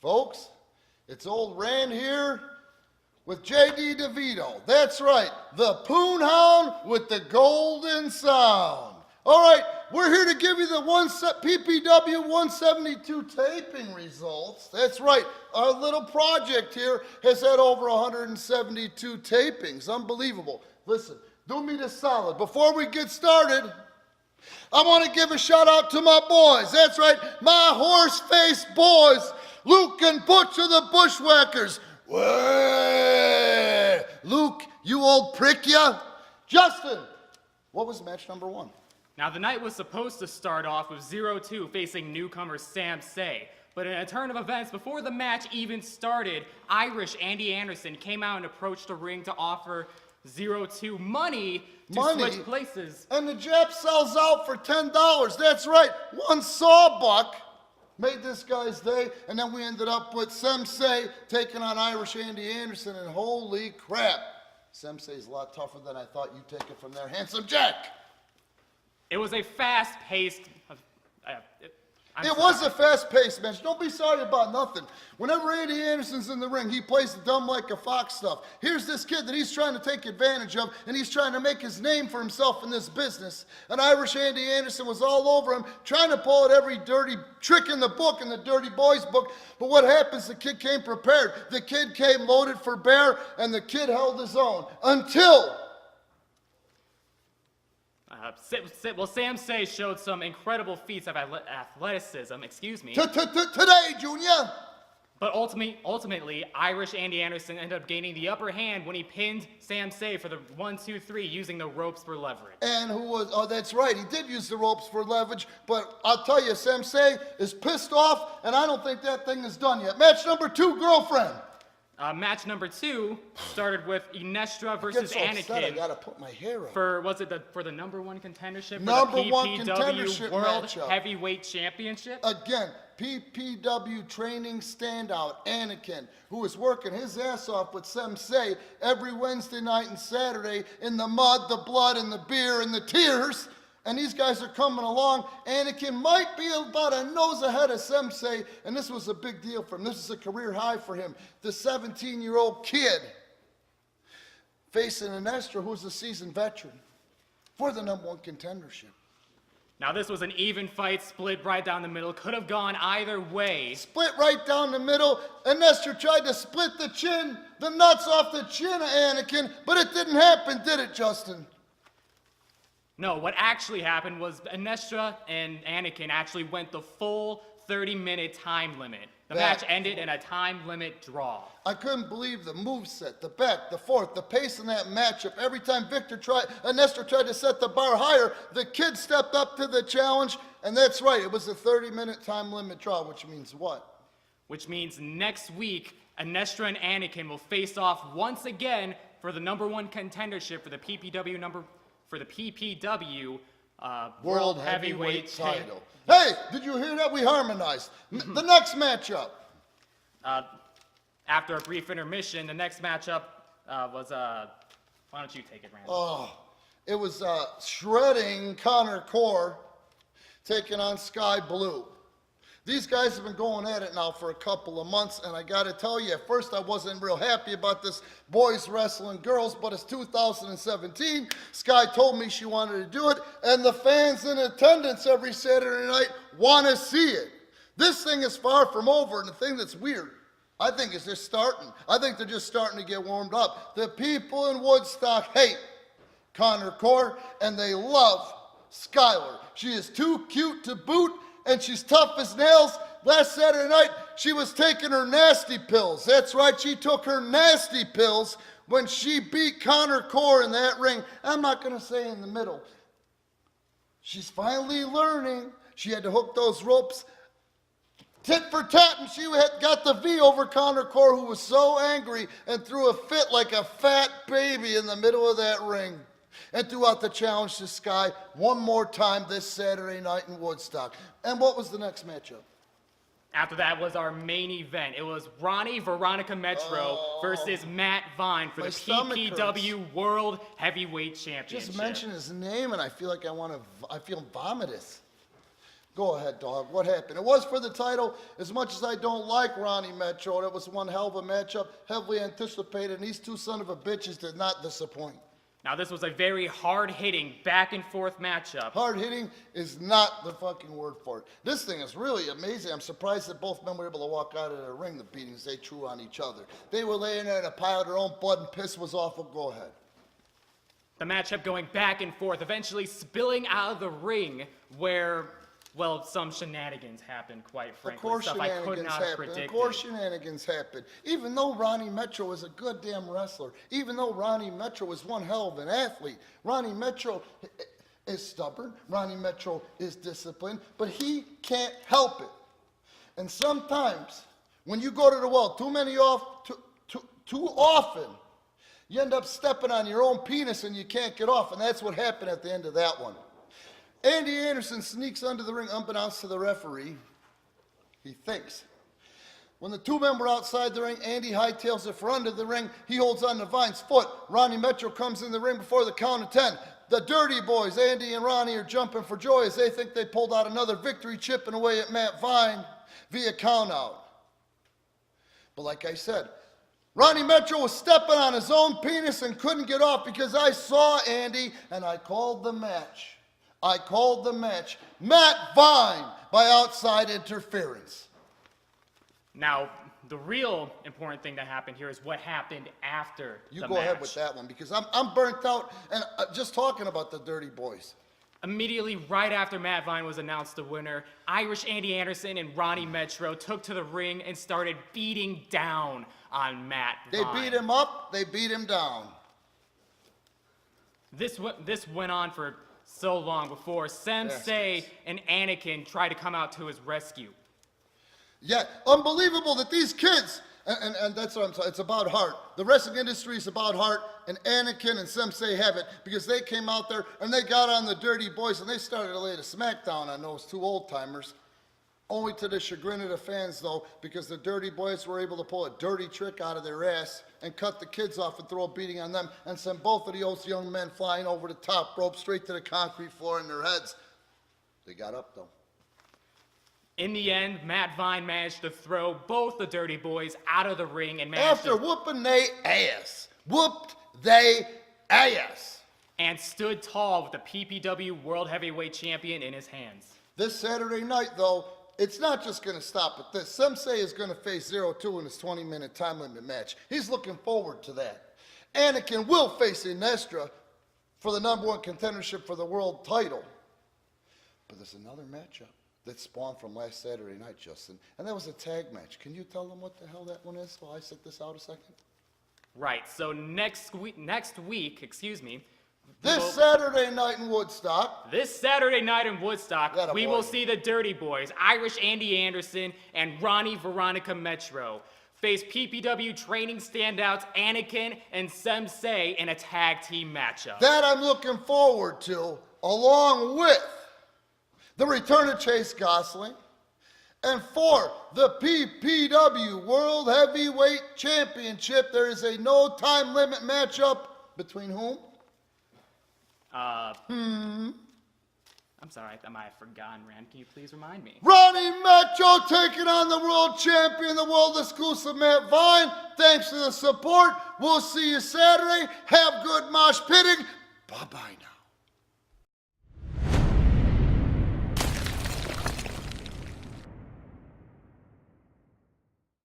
Folks, it's old Rand here with J.D. Devito. That's right, the Poon Hound with the golden sound. All right, we're here to give you the PPW 172 taping results. That's right, our little project here has had over 172 tapings. Unbelievable. Listen, do me this solid. Before we get started, I want to give a shout out to my boys. That's right, my horse-faced boys, Luke and Butch of the Bushwhackers. Way! Luke, you old prick ya. Justin, what was match number 1? Now, the night was supposed to start off with 0-2 facing newcomer Sam Say. But in a turn of events, before the match even started, Irish Andy Anderson came out and approached the ring to offer 0-2 money to switch places. And the Jap sells out for $10. That's right, one sawbuck made this guy's day, and then we ended up with Sensei taking on Irish Andy Anderson, and holy crap, Sensei's a lot tougher than I thought. You take it from there, Handsome Jack. It was a fast-paced... It was a fast-paced match. Don't be sorry about nothing. Whenever Andy Anderson's in the ring, he plays the dumb like a fox stuff. Here's this kid that he's trying to take advantage of, and he's trying to make his name for himself in this business. And Irish Andy Anderson was all over him, trying to pull out every dirty trick in the book, in the Dirty Boys book. But what happens, the kid came prepared. The kid came loaded for bear, and the kid held his own. Until... Well, Sam Say showed some incredible feats of athleticism, Today, Junior! But ultimately, Irish Andy Anderson ended up gaining the upper hand when he pinned Sam Say for the 1-2-3 using the ropes for leverage. And who was, oh, that's right, he did use the ropes for leverage, but I'll tell you, Sam Say is pissed off, and I don't think that thing is done yet. Match number 2, girlfriend. Match number 2 started with Inestra versus Anakin. I gotta put my hair up. For the number 1 contendership? Number for the 1 PPW contendership World matchup. Heavyweight Championship? Again, PPW training standout Anakin, who is working his ass off with Sensei every Wednesday night and Saturday in the mud, the blood, and the beer, and the tears. And these guys are coming along. Anakin might be about a nose ahead of Sensei, and this was a big deal for him. This is a career high for him. The 17-year-old kid facing Inestra, who's a seasoned veteran, for the number 1 contendership. Now, this was an even fight, split right down the middle. Could have gone either way. Split right down the middle. Inestra tried to split the nuts off the chin of Anakin, but it didn't happen, did it, Justin? No, what actually happened was Inestra and Anakin actually went the full 30-minute time limit. The match ended in a time limit draw. I couldn't believe the moveset, the back, the forth, the pace in that matchup. Every time Inestra tried to set the bar higher, the kid stepped up to the challenge, and that's right, it was a 30-minute time limit draw, which means what? Which means next week, Inestra and Anakin will face off once again for the number 1 contendership for the PPW World Heavyweight title. Hey, did you hear that? We harmonized. The next matchup. After a brief intermission, the next matchup was, why don't you take it, Randy? Oh, it was shredding Conor taking on Skye Blue. These guys have been going at it now for a couple of months, and I got to tell you, at first I wasn't real happy about this boys wrestling girls, but it's 2017. Skye told me she wanted to do it, and the fans in attendance every Saturday night want to see it. This thing is far from over, and the thing that's weird, I think, is just starting. I think they're just starting to get warmed up. The people in Woodstock hate Conor, and they love Skylar. She is too cute to boot, and she's tough as nails. Last Saturday night, she was taking her nasty pills. That's right, she took her nasty pills when she beat Conor in that ring. I'm not going to say in the middle. She's finally learning. She had to hook those ropes tit for tat, and she got the V over Conor who was so angry and threw a fit like a fat baby in the middle of that ring. And threw out the challenge to Skye one more time this Saturday night in Woodstock. And what was the next matchup? After that was our main event. It was Ronnie Veronica Metro versus Matt Vine for the PPW World Heavyweight Championship. Just mention his name and I feel like I feel vomitous. Go ahead, dog. What happened? It was for the title. As much as I don't like Ronnie Metro, that was one hell of a matchup, heavily anticipated, and ththese two son of a bitches did not disappoint. Now, this was a very hard-hitting, back-and-forth matchup. Hard-hitting is not the fucking word for it. This thing is really amazing. I'm surprised that both men were able to walk out of the ring, the beatings they threw on each other. They were laying there in a pile of their own blood, and piss was awful. Go ahead. The match kept going back and forth, eventually spilling out of the ring where, well, some shenanigans happened, quite frankly. Of course Stuff I could not have predicted. Of course shenanigans happen. Even though Ronnie Metro is a good damn wrestler, even though Ronnie Metro is one hell of an athlete, Ronnie Metro is stubborn, Ronnie Metro is disciplined, but he can't help it. And sometimes, when you go to the well too often, you end up stepping on your own penis and you can't get off, and that's what happened at the end of that one. Andy Anderson sneaks under the ring unbeknownst to the referee. He thinks. When the two men were outside the ring, Andy hightails it for under the ring. He holds on to Vine's foot. Ronnie Metro comes in the ring before the count of 10. The Dirty Boys, Andy and Ronnie, are jumping for joy as they think they pulled out another victory, chipping away at Matt Vine via count out. But like I said, Ronnie Metro was stepping on his own penis and couldn't get off because I saw Andy and I called the match. I called the match Matt Vine by outside interference. Now, the real important thing that happened here is what happened after the match. You go ahead with that one because I'm burnt out and just talking about the Dirty Boys. Immediately right after Matt Vine was announced the winner, Irish Andy Anderson and Ronnie Metro took to the ring and started beating down on Matt Vine. They beat him up, they beat him down. This went on for so long before Sensei and Anakin tried to come out to his rescue. Yeah, unbelievable that these kids, and that's what I'm saying, it's about heart. The wrestling industry is about heart, and Anakin and Sensei have it because they came out there and they got on the Dirty Boys and they started to lay the smackdown on those two old-timers. Only to the chagrin of the fans, though, because the Dirty Boys were able to pull a dirty trick out of their ass and cut the kids off and throw a beating on them and send both of those young men flying over the top rope straight to the concrete floor in their heads. They got up, though. In the end, Matt Vine managed to throw both the Dirty Boys out of the ring and After whooping they ass. Whooped they ass. And stood tall with the PPW World Heavyweight Champion in his hands. This Saturday night, though, it's not just going to stop at this. Sensei is going to face 0-2 in his 20-minute time limit match. He's looking forward to that. Anakin will face Inestra for the #1 contendership for the world title. But there's another matchup that spawned from last Saturday night, Justin, and that was a tag match. Can you tell them what the hell that one is while I set this out a second? Right, so next week, this Saturday night in Woodstock. This Saturday night in Woodstock, we will see the Dirty Boys, Irish Andy Anderson and Ronnie Veronica Metro, face PPW training standouts Anakin and Sensei in a tag team matchup. That I'm looking forward to, along with the return of Chase Gosling, and for the PPW World Heavyweight Championship, there is a no time limit matchup between whom? I'm sorry, I might have forgotten, Rand. Can you please remind me? Ronnie Metro taking on the world champion, the world exclusive Matt Vine. Thanks for the support. We'll see you Saturday. Have good mosh pitting. Bye-bye now.